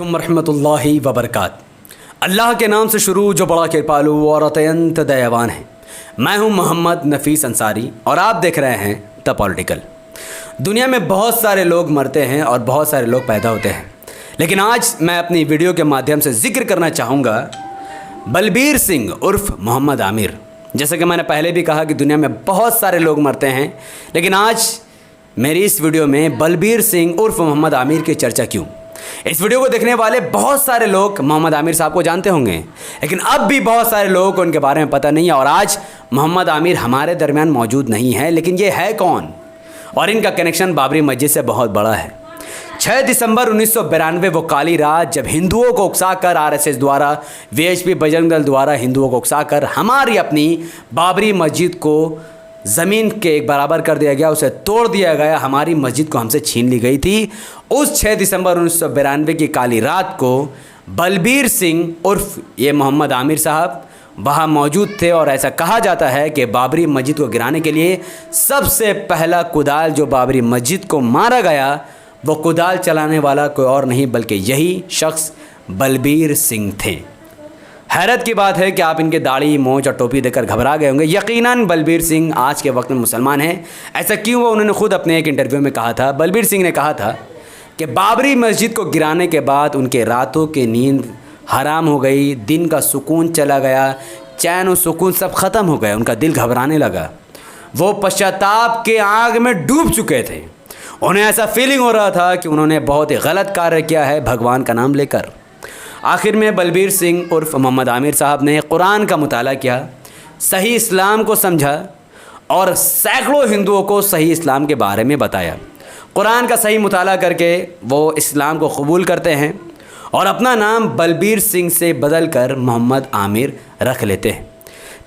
रहमतुल्लाहि वबरकात। अल्लाह के नाम से शुरू जो बड़ा कृपालु और अत्यंत दयावान है। मैं हूं मोहम्मद नफ़ीस अंसारी और आप देख रहे हैं द पॉलिटिकल। दुनिया में बहुत सारे लोग मरते हैं और बहुत सारे लोग पैदा होते हैं, लेकिन आज मैं अपनी वीडियो के माध्यम से जिक्र करना चाहूँगा बलबीर सिंह उर्फ मोहम्मद आमिर। जैसे कि मैंने पहले भी कहा कि दुनिया में बहुत सारे लोग मरते हैं, लेकिन आज मेरी इस वीडियो में बलबीर सिंह उर्फ मोहम्मद आमिर की चर्चा क्यों। इस वीडियो को देखने वाले बहुत सारे लोग मोहम्मद आमिर साहब को जानते होंगे, लेकिन अब भी बहुत सारे लोगों को उनके बारे में पता नहीं है। और आज मोहम्मद आमिर हमारे दरमियान मौजूद नहीं है, लेकिन ये है कौन और इनका कनेक्शन बाबरी मस्जिद से बहुत बड़ा है। 6 दिसंबर 1992 वो काली रात जब हिंदुओं को उकसाकर आरएसएस द्वारा, वीएचपी बजरंग दल द्वारा हिंदुओं को उकसाकर हमारी अपनी बाबरी मस्जिद को ज़मीन के एक बराबर कर दिया गया, उसे तोड़ दिया गया, हमारी मस्जिद को हमसे छीन ली गई थी। उस 6 दिसंबर 1992 की काली रात को बलबीर सिंह उर्फ ये मोहम्मद आमिर साहब वहाँ मौजूद थे और ऐसा कहा जाता है कि बाबरी मस्जिद को गिराने के लिए सबसे पहला कुदाल जो बाबरी मस्जिद को मारा गया, वो कुदाल चलाने वाला कोई और नहीं बल्कि यही शख्स बलबीर सिंह थे। हैरत की बात है कि आप इनके दाढ़ी, मोछ और टोपी देखकर घबरा गए होंगे। यकीनन बलबीर सिंह आज के वक्त में मुसलमान हैं। ऐसा क्यों हुआ, उन्होंने खुद अपने एक इंटरव्यू में कहा था। बलबीर सिंह ने कहा था कि बाबरी मस्जिद को गिराने के बाद उनके रातों की नींद हराम हो गई, दिन का सुकून चला गया, चैन और सुकून सब ख़त्म हो गए, उनका दिल घबराने लगा। वो पश्चाताप के आग में डूब चुके थे। उन्हें ऐसा फीलिंग हो रहा था कि उन्होंने बहुत ही गलत कार्य किया है भगवान का नाम लेकर। आखिर में बलबीर सिंह उर्फ मोहम्मद आमिर साहब ने कुरान का मुताला किया, सही इस्लाम को समझा और सैकड़ों हिंदुओं को सही इस्लाम के बारे में बताया। कुरान का सही मुताला करके वो इस्लाम को कबूल करते हैं और अपना नाम बलबीर सिंह से बदल कर मोहम्मद आमिर रख लेते हैं।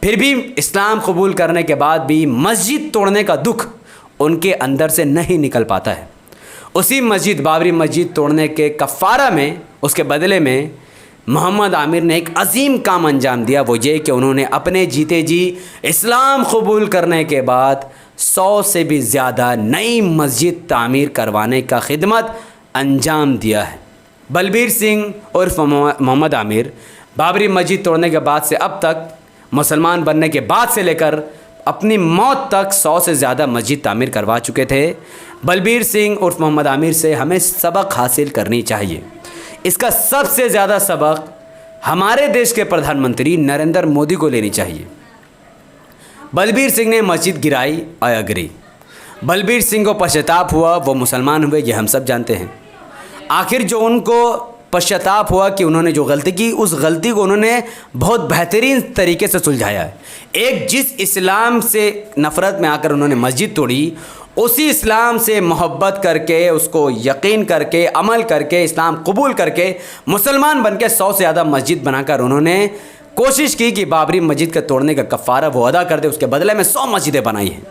फिर भी इस्लाम कबूल करने के बाद भी मस्जिद तोड़ने का दुख उनके अंदर से नहीं निकल पाता है। उसी मस्जिद बाबरी मस्जिद तोड़ने के कफ़ारा में, उसके बदले में मोहम्मद आमिर ने एक अजीम काम अंजाम दिया। वो ये कि उन्होंने अपने जीते जी इस्लाम कबूल करने के बाद 100 से भी ज़्यादा नई मस्जिद तामीर करवाने का खिदमत अंजाम दिया है। बलबीर सिंह उर्फ मोहम्मद आमिर बाबरी मस्जिद तोड़ने के बाद से अब तक, मुसलमान बनने के बाद से लेकर अपनी मौत तक 100 से ज़्यादा मस्जिद तामीर करवा चुके थे। बलबीर सिंह उर्फ मोहम्मद आमिर से हमें सबक हासिल करनी चाहिए। इसका सबसे ज़्यादा सबक हमारे देश के प्रधानमंत्री नरेंद्र मोदी को लेनी चाहिए। बलबीर सिंह ने मस्जिद गिराई, आई एग्री। बलबीर सिंह को पश्चाताप हुआ, वो मुसलमान हुए, ये हम सब जानते हैं। आखिर जो उनको पश्चाताप हुआ कि उन्होंने जो गलती की, उस गलती को उन्होंने बहुत बेहतरीन तरीके से सुलझाया है। एक जिस इस्लाम से नफ़रत में आकर उन्होंने मस्जिद तोड़ी, उसी इस्लाम से मोहब्बत करके, उसको यकीन करके, अमल करके, इस्लाम कबूल करके, मुसलमान बनके 100 से ज़्यादा मस्जिद बनाकर उन्होंने कोशिश की कि बाबरी मस्जिद के तोड़ने का कफ़ारा वो अदा कर दे। उसके बदले में 100 मस्जिदें बनाई हैं।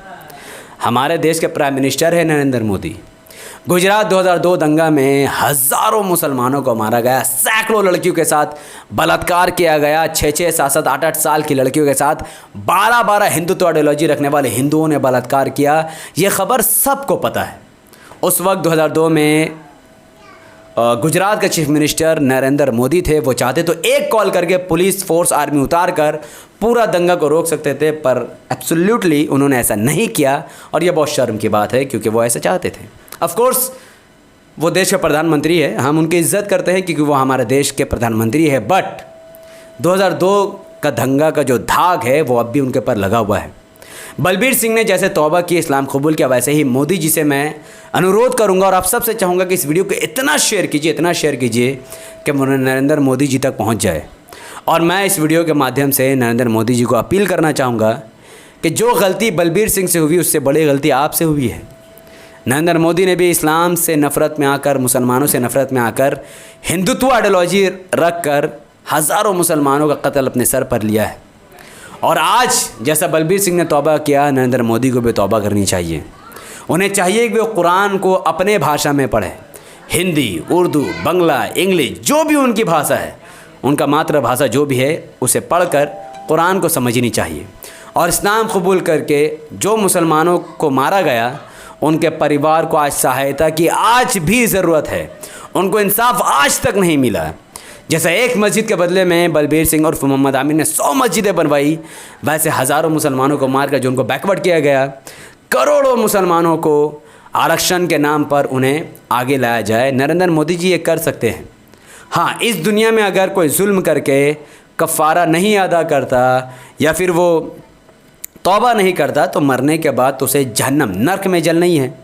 हमारे देश के प्राइम मिनिस्टर हैं नरेंद्र मोदी। गुजरात 2002 दंगा में हज़ारों मुसलमानों को मारा गया, सैकड़ों लड़कियों के साथ बलात्कार किया गया, 6-6, 7-7, 8-8 साल की लड़कियों के साथ 12-12 हिंदुत्व आइडियोलॉजी रखने वाले हिंदुओं ने बलात्कार किया। ये खबर सबको पता है। उस वक्त 2002 में गुजरात के चीफ मिनिस्टर नरेंद्र मोदी थे। वो चाहते तो एक कॉल करके पुलिस फोर्स, आर्मी उतार कर पूरा दंगा को रोक सकते थे, पर एब्सोल्युटली उन्होंने ऐसा नहीं किया और यह बहुत शर्म की बात है क्योंकि वो ऐसा चाहते थे। ऑफ कोर्स वो देश के प्रधानमंत्री है, हम उनकी इज़्ज़त करते हैं क्योंकि वो हमारे देश के प्रधानमंत्री है, बट 2002 का दंगा का जो दाग है वो अब भी उनके ऊपर लगा हुआ है। बलबीर सिंह ने जैसे तौबा की, इस्लाम कबूल किया, वैसे ही मोदी जी से मैं अनुरोध करूंगा और आप सबसे चाहूँगा कि इस वीडियो को इतना शेयर कीजिए कि नरेंद्र मोदी जी तक पहुँच जाए। और मैं इस वीडियो के माध्यम से नरेंद्र मोदी जी को अपील करना चाहूँगा कि जो गलती बलबीर सिंह से हुई, उससे बड़ी गलती आपसे हुई है। नरेंद्र मोदी ने भी इस्लाम से नफ़रत में आकर, मुसलमानों से नफ़रत में आकर, हिंदुत्व आइडियोलॉजी रख कर हज़ारों मुसलमानों का कत्ल अपने सर पर लिया है। और आज जैसा बलबीर सिंह ने तौबा किया, नरेंद्र मोदी को भी तौबा करनी चाहिए। उन्हें चाहिए कि वो कुरान को अपने भाषा में पढ़े, हिंदी, उर्दू, बंगला, इंग्लिश, जो भी उनकी भाषा है, उनका मातृभाषा जो भी है, उसे पढ़कर कुरान को समझनी चाहिए। और इस्लाम कबूल करके जो मुसलमानों को मारा गया, उनके परिवार को आज सहायता की आज भी ज़रूरत है। उनको इंसाफ आज तक नहीं मिला। जैसे एक मस्जिद के बदले में बलबीर सिंह और मोहम्मद आमिर ने 100 मस्जिदें बनवाई, वैसे हज़ारों मुसलमानों को मारकर जो उनको बैकवर्ड किया गया, करोड़ों मुसलमानों को आरक्षण के नाम पर उन्हें आगे लाया जाए। नरेंद्र मोदी जी ये कर सकते हैं। हाँ, इस दुनिया में अगर कोई जुल्म करके कफ़ारा नहीं अदा करता या फिर वो तौबा नहीं करता तो मरने के बाद तो उसे जहन्नम नर्क में जलना ही है।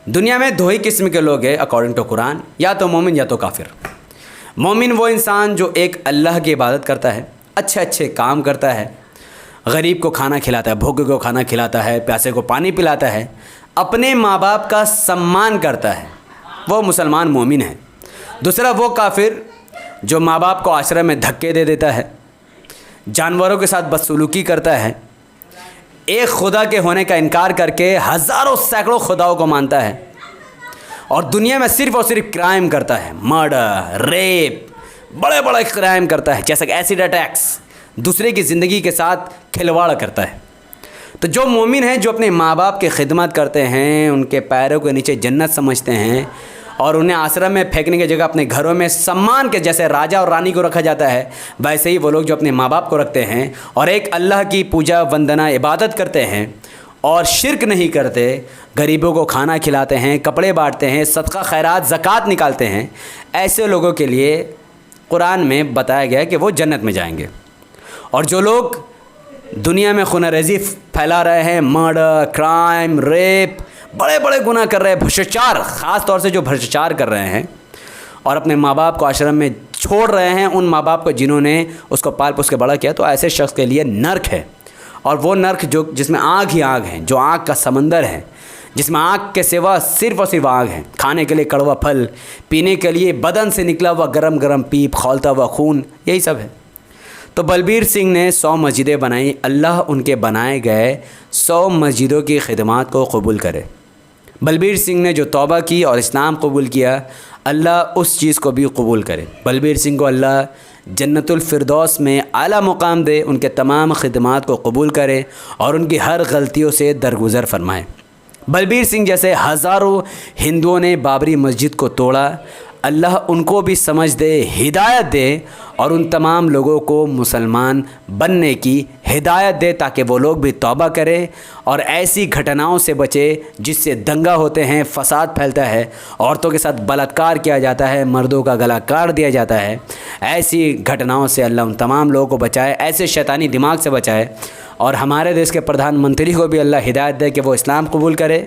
दुनिया में दो ही किस्म के लोग हैं अकॉर्डिंग टू कुरान, या तो मोमिन या तो काफिर। मोमिन वो इंसान जो एक अल्लाह की इबादत करता है, अच्छे अच्छे काम करता है, गरीब को खाना खिलाता है, भूखे को खाना खिलाता है, प्यासे को पानी पिलाता है, अपने माँ बाप का सम्मान करता है, वो मुसलमान मोमिन है। दूसरा वो काफिर जो माँ बाप को आश्रम में धक्के दे देता है, जानवरों के साथ बदसलूकी करता है, एक खुदा के होने का इनकार करके हज़ारों सैकड़ों खुदाओं को मानता है और दुनिया में सिर्फ़ और सिर्फ क्राइम करता है, मर्डर, रेप, बड़े बड़े क्राइम करता है, जैसे कि एसिड अटैक्स, दूसरे की ज़िंदगी के साथ खिलवाड़ करता है। तो जो मोमिन हैं, जो अपने माँ बाप की खिदमत करते हैं, उनके पैरों के नीचे जन्नत समझते हैं और उन्हें आश्रम में फेंकने की जगह अपने घरों में सम्मान के, जैसे राजा और रानी को रखा जाता है, वैसे ही वो लोग जो अपने माँ बाप को रखते हैं और एक अल्लाह की पूजा वंदना इबादत करते हैं और शिर्क नहीं करते, गरीबों को खाना खिलाते हैं, कपड़े बांटते हैं, सदका खैरात ज़कात निकालते हैं, ऐसे लोगों के लिए कुरान में बताया गया है कि वो जन्नत में जाएंगे। और जो लोग दुनिया में खून-ए-रेज़ी फैला रहे हैं, मर्डर, क्राइम, रेप, बड़े बड़े गुनाह कर रहे हैं, भ्रष्टाचार, ख़ास तौर से जो भ्रष्टाचार कर रहे हैं और अपने माँ बाप को आश्रम में छोड़ रहे हैं, उन माँ बाप को जिन्होंने उसको पाल पोस के बड़ा किया, तो ऐसे शख्स के लिए नर्क है। और वो नर्क जो जिसमें आग ही आग है, जो आग का समंदर है, जिसमें आग के सिवा सिर्फ़ और सिर्फ आग है, खाने के लिए कड़वा फल, पीने के लिए बदन से निकला हुआ गरम गरम पीप, खौलता हुआ खून, यही सब है। तो बलबीर सिंह ने 100 मस्जिदें बनाई। अल्लाह उनके बनाए गए 100 मस्जिदों की खिदमत को कबूल करे। बलबीर सिंह ने जो तौबा की और इस्लाम कबूल किया, अल्लाह उस चीज़ को भी कबूल करे। बलबीर सिंह को अल्लाह जन्नतुल फिरदौस में आला मुकाम दे, उनके तमाम खिदमात को कबूल करे और उनकी हर गलतियों से दरगुज़र फरमाए। बलबीर सिंह जैसे हज़ारों हिंदुओं ने बाबरी मस्जिद को तोड़ा, अल्लाह उनको भी समझ दे, हिदायत दे और उन तमाम लोगों को मुसलमान बनने की हिदायत दे ताकि वो लोग भी तौबा करें और ऐसी घटनाओं से बचे जिससे दंगा होते हैं, फ़साद फैलता है, औरतों के साथ बलात्कार किया जाता है, मर्दों का गला काट दिया जाता है। ऐसी घटनाओं से अल्लाह उन तमाम लोगों को बचाए, ऐसे शैतानी दिमाग से बचाए। और हमारे देश के प्रधानमंत्री को भी अल्लाह हिदायत दे कि वो इस्लाम कबूल करे।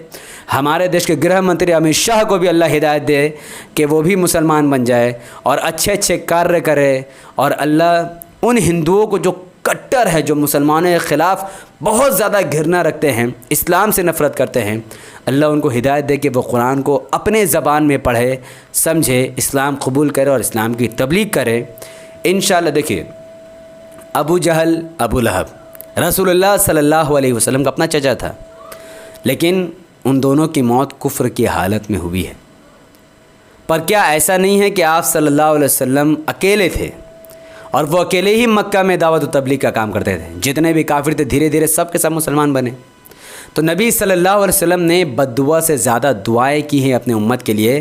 हमारे देश के गृह मंत्री अमित शाह को भी अल्लाह हिदायत दे कि वो भी मुसलमान बन जाए और अच्छे अच्छे कार्य करे। और अल्लाह उन हिंदुओं को जो कट्टर है, जो मुसलमानों के ख़िलाफ़ बहुत ज़्यादा घृणा रखते हैं, इस्लाम से नफ़रत करते हैं, अल्लाह उनको हिदायत दे कि वो कुरान को अपने ज़बान में पढ़े, समझे, इस्लाम कबूल करे और इस्लाम की तबलीग करे। इंशाअल्लाह। देखिए, अबू जहल, अबू लहब रसूलुल्लाह सल्लल्लाहु अलैहि वसल्लम का अपना चचा था, लेकिन उन दोनों की मौत कुफ्र की हालत में हुई है। पर क्या ऐसा नहीं है कि आप सल्लल्लाहु अलैहि वसल्लम अकेले थे और वो अकेले ही मक्का में दावत व तबलीग का काम करते थे? जितने भी काफिर थे धीरे धीरे सब के सब मुसलमान बने। तो नबी सल्लल्लाहु अलैहि वसल्लम ने बद्दुआ से ज़्यादा दुआएं की हैं अपने उम्मत के लिए,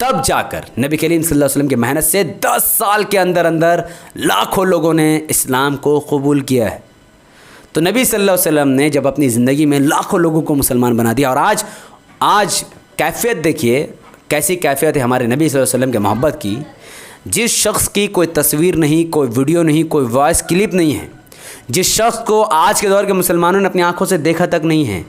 तब जाकर नबी करीम सल्लल्लाहु अलैहि वसल्लम की मेहनत से 10 साल के अंदर अंदर लाखों लोगों ने इस्लाम को कबूल किया है। तो नबी सल्लल्लाहु अलैहि वसल्लम ने जब अपनी ज़िंदगी में लाखों लोगों को मुसलमान बना दिया, और आज कैफियत देखिए, कैसी कैफियत है हमारे नबी सल्लल्लाहु अलैहि वसल्लम के मोहब्बत की। जिस शख्स की कोई तस्वीर नहीं, कोई वीडियो नहीं, कोई वॉइस क्लिप नहीं है, जिस शख्स को आज के दौर के मुसलमानों ने अपनी आंखों से देखा तक नहीं है,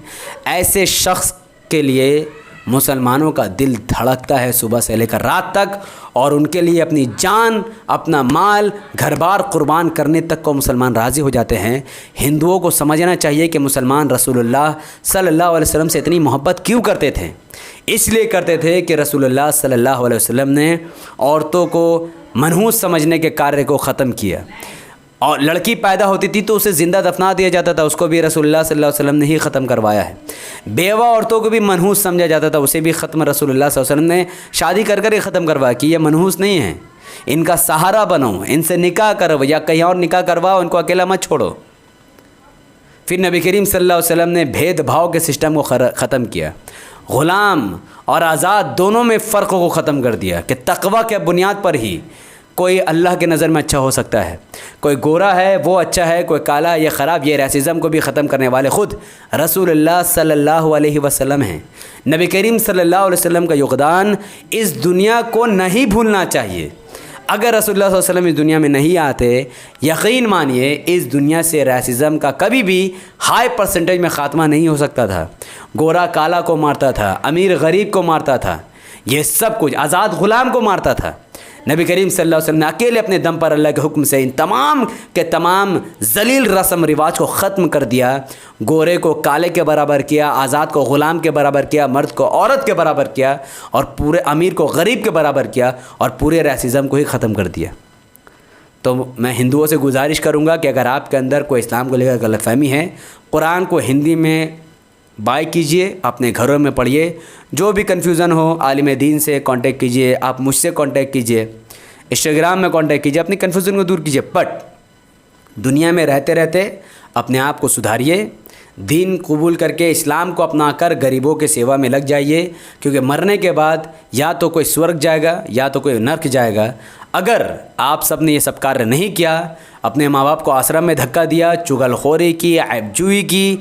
ऐसे शख्स के लिए मुसलमानों का दिल धड़कता है सुबह से लेकर रात तक, और उनके लिए अपनी जान, अपना माल, घर बार कुर्बान करने तक को मुसलमान राज़ी हो जाते हैं। हिंदुओं को समझना चाहिए कि मुसलमान रसूलुल्लाह सल्लल्लाहु अलैहि वसल्लम से इतनी मोहब्बत क्यों करते थे। इसलिए करते थे कि रसूलुल्लाह सल्लल्लाहु अलैहि वसल्लम ने औरतों को मनहूस समझने के कार्य को ख़त्म किया, और लड़की पैदा होती थी तो उसे ज़िंदा दफना दिया जाता था, उसको भी रसूलुल्लाह सल्लल्लाहु अलैहि वसल्लम ने ही ख़त्म करवाया है। बेवा औरतों को भी मनहूस समझा जाता था, उसे भी ख़त्म रसूलुल्लाह सल्लल्लाहु अलैहि वसल्लम ने शादी कर कर ही ख़त्म करवाया कि ये मनहूस नहीं है, इनका सहारा बनो, इनसे निकाह करो या कहीं और निकाह करवाओ, इनको अकेला मत छोड़ो। फिर नबी करीम सल्लल्लाहु अलैहि वसल्लम ने भेदभाव के सिस्टम को ख़त्म किया। ग़ुलाम और आज़ाद दोनों में फ़र्क़ को ख़त्म कर दिया कि तक़वा के बुनियाद पर ही कोई अल्लाह के नज़र में अच्छा हो सकता है। कोई गोरा है वो अच्छा है, कोई काला ये ख़राब। ये रैसिज़म को भी ख़त्म करने वाले ख़ुद रसूलुल्लाह सल्लल्लाहु अलैहि वसल्लम हैं। नबी करीम सल्लल्लाहु अलैहि वसल्लम का योगदान इस दुनिया को नहीं भूलना चाहिए। अगर रसूलुल्लाह सल्लल्लाहु अलैहि वसल्लम इस दुनिया में नहीं आते, यकीन मानिए इस दुनिया से रैसिज़म का कभी भी हाई परसेंटेज में ख़ात्मा नहीं हो सकता था। गोरा काला को मारता था, अमीर गरीब को मारता था, ये सब कुछ आज़ाद ग़ुलाम को मारता था। नबी करीम सल्लल्लाहु अलैहि वसल्लम ने अकेले अपने दम पर अल्लाह के हुक्म से इन तमाम के तमाम जलील रस्म रिवाज को ख़त्म कर दिया। गोरे को काले के बराबर किया, आज़ाद को ग़ुलाम के बराबर किया, मर्द को औरत के बराबर किया और पूरे अमीर को गरीब के बराबर किया और पूरे रैसिज़म को ही ख़त्म कर दिया। तो मैं हिंदुओं से गुजारिश करूँगा कि अगर आपके अंदर कोई इस्लाम को लेकर गलतफ़हमी है, कुरान को हिंदी में बाय कीजिए, अपने घरों में पढ़िए। जो भी कन्फ्यूज़न हो आलिम दीन से कांटेक्ट कीजिए, आप मुझसे कांटेक्ट कीजिए, इंस्टाग्राम में कांटेक्ट कीजिए, अपनी कन्फ्यूज़न को दूर कीजिए। बट दुनिया में रहते रहते अपने आप को सुधारिए, दीन कबूल करके इस्लाम को अपना कर गरीबों के सेवा में लग जाइए, क्योंकि मरने के बाद या तो कोई स्वर्ग जाएगा या तो कोई नर्क जाएगा। अगर आप सब ने ये सब कार्य नहीं किया, अपने माँ बाप को आश्रम में धक्का दिया, चुगलखोरी की, ऐबजूई की,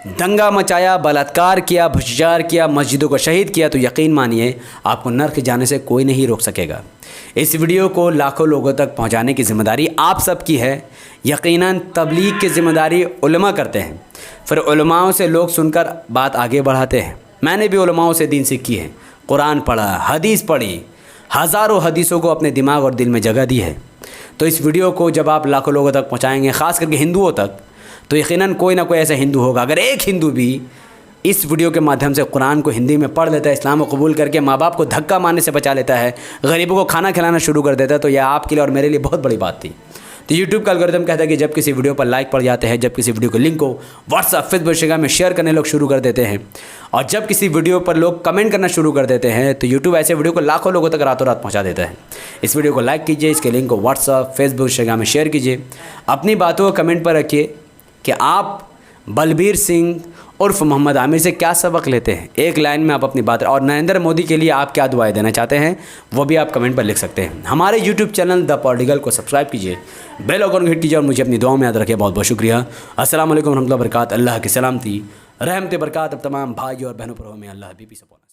दंगा मचाया, बलात्कार किया, भ्रष्टाचार किया, मस्जिदों को शहीद किया, तो यकीन मानिए आपको नर्क जाने से कोई नहीं रोक सकेगा। इस वीडियो को लाखों लोगों तक पहुंचाने की ज़िम्मेदारी आप सबकी है। यकीनन तबलीग की ज़िम्मेदारी उलमा करते हैं, फिर उलमाओं से लोग सुनकर बात आगे बढ़ाते हैं। मैंने भी उलमाओं से दीन सीखी है, कुरान पढ़ा, हदीस पढ़ी, हज़ारों हदीसों को अपने दिमाग और दिल में जगह दी है। तो इस वीडियो को जब आप लाखों लोगों तक पहुँचाएँगे, ख़ास करके हिंदुओं तक, तो यकीनन कोई ना कोई ऐसा हिंदू होगा। अगर एक हिंदू भी इस वीडियो के माध्यम से कुरान को हिंदी में पढ़ लेता है, इस्लाम को कबूल करके माँ बाप को धक्का मारने से बचा लेता है, गरीबों को खाना खिलाना शुरू कर देता है, तो यह आपके लिए और मेरे लिए बहुत बड़ी बात थी। तो यूट्यूब का एल्गोरिथम कहता है कि जब किसी वीडियो पर लाइक पड़ जाते हैं, जब किसी वीडियो के लिंक को व्हाट्सअप, फेसबुक, इंस्टाग्राम में शेयर करने लोग शुरू कर देते हैं, और जब किसी वीडियो पर लोग कमेंट करना शुरू कर देते हैं, तो यूट्यूब ऐसे वीडियो को लाखों लोगों तक रातों रात पहुँचा देता है। इस वीडियो को लाइक कीजिए, इसके लिंक को व्हाट्सअप, फेसबुक, इंस्टाग्राम में शेयर कीजिए। अपनी बातों को कमेंट पर रखिए कि आप बलबीर सिंह उर्फ मोहम्मद आमिर से क्या सबक लेते हैं। एक लाइन में आप अपनी बात, और नरेंद्र मोदी के लिए आप क्या दुआएं देना चाहते हैं, वो भी आप कमेंट पर लिख सकते हैं। हमारे यूट्यूब चैनल द पॉलिटिकल को सब्सक्राइब कीजिए, बेल आइकन को हिट कीजिए और मुझे अपनी दुआओं में याद रखिए। बहुत बहुत शुक्रिया। अस्सलाम वालेकुम रहमतुल्लाहि व बरकातहू। अल्लाह की सलामती, रहमत बरकत अब तमाम भाई और बहनों पर हो। में अल्लाह हबीबी सपोर्ट।